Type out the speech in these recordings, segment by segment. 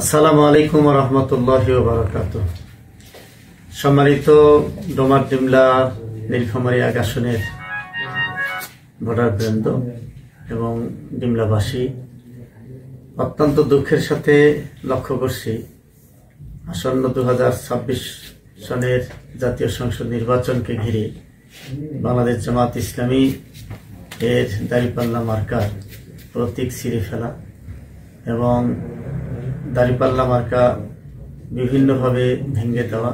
আসসালামু আলাইকুম ওয়া রাহমাতুল্লাহি ওয়া বারাকাতুহু। সম্মানিত ডোমার ডিমলা নীলফামারী এক আসনের ভোটারবৃন্দ এবং ডিমলাবাসী, অত্যন্ত দুঃখের সাথে লক্ষ্য করছি আসন্ন 2026 সনের জাতীয় সংসদ নির্বাচনকে ঘিরে বাংলাদেশ জামাত ইসলামী এর দাঁড়িপাল্লা মার্কার প্রতীক ছিঁড়ে ফেলা এবং দাঁড়িপাল্লা মার্কা বিভিন্নভাবে ভেঙে দেওয়া,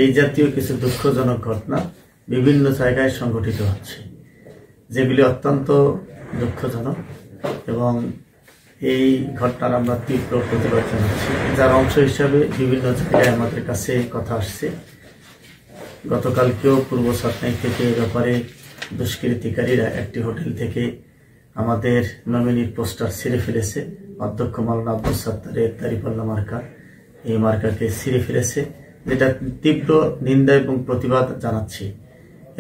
এই জাতীয় কিছু দুঃখজনক ঘটনা বিভিন্ন জায়গায় সংঘটিত হচ্ছে, যেগুলি অত্যন্ত দুঃখজনক এবং এই ঘটনার আমরা তীব্র প্রতিবাদ জানাচ্ছি। যার অংশ হিসাবে বিভিন্ন জায়গায় আমাদের কাছে কথা আসছে। গতকালকেও পূর্ব সাতনাই থেকে এ ব্যাপারে দুষ্কৃতিকারীরা একটি হোটেল থেকে আমাদের নমিনির পোস্টার ছিঁড়ে ফেলেছে। অধ্যক্ষ মাওলানা আব্দুল সাত্তারের দাঁড়িপাল্লা মার্কা, এই মার্কাকে ছিঁড়ে ফেলেছে, যেটা তীব্র নিন্দা এবং প্রতিবাদ জানাচ্ছি।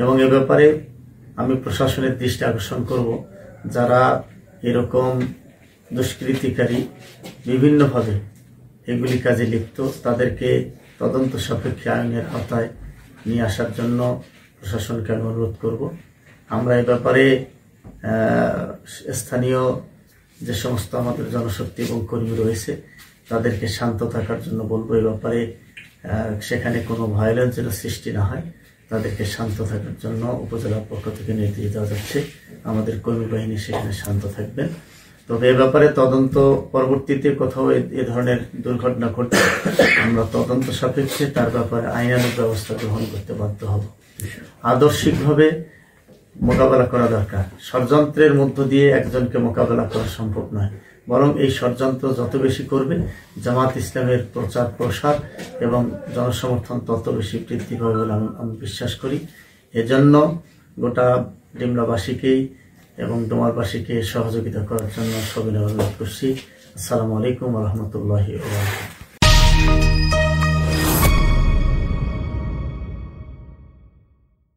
এবং এ ব্যাপারে আমি প্রশাসনের দৃষ্টি আকর্ষণ করব, যারা এরকম দুষ্কৃতিকারী বিভিন্নভাবে এগুলি কাজে লিপ্ত, তাদেরকে তদন্ত সাপেক্ষে আইনের আওতায় নিয়ে আসার জন্য প্রশাসনকে আমি অনুরোধ করব। আমরা এ ব্যাপারে স্থানীয় যে সমস্ত আমাদের জনশক্তি এবং কর্মী রয়েছে তাদেরকে শান্ত থাকার জন্য বলবো। এই ব্যাপারে সেখানে কোনো ভায়োলেন্স যেন সৃষ্টি না হয়, তাদেরকে শান্ত থাকার জন্য উপজেলার পক্ষ থেকে নির্দেশ দেওয়া যাচ্ছে। আমাদের কর্মী বাহিনী সেখানে শান্ত থাকবেন। তবে এ ব্যাপারে তদন্ত পরবর্তীতে কোথাও এ ধরনের দুর্ঘটনা ঘটলে আমরা তদন্ত সাপেক্ষে তার ব্যাপারে আইনানুগ ব্যবস্থা গ্রহণ করতে বাধ্য হব। আদর্শিকভাবে মোকাবেলা করা দরকার। ষড়যন্ত্রের মধ্য দিয়ে একজনকে মোকাবেলা করা সম্ভব নয়, বরং এই ষড়যন্ত্র যত বেশি করবে জামাত ইসলামের প্রচার প্রসার এবং জনসমর্থন তত বেশি বৃদ্ধি পাবে বলে আমি বিশ্বাস করি। এজন্য গোটা ডিমলাবাসীকেই এবং ডোমারবাসীকে সহযোগিতা করার জন্য সবিনয় অনুরোধ করছি। আসসালামু আলাইকুম ওয়া রাহমাতুল্লাহি ওয়া বারাকাতুহু।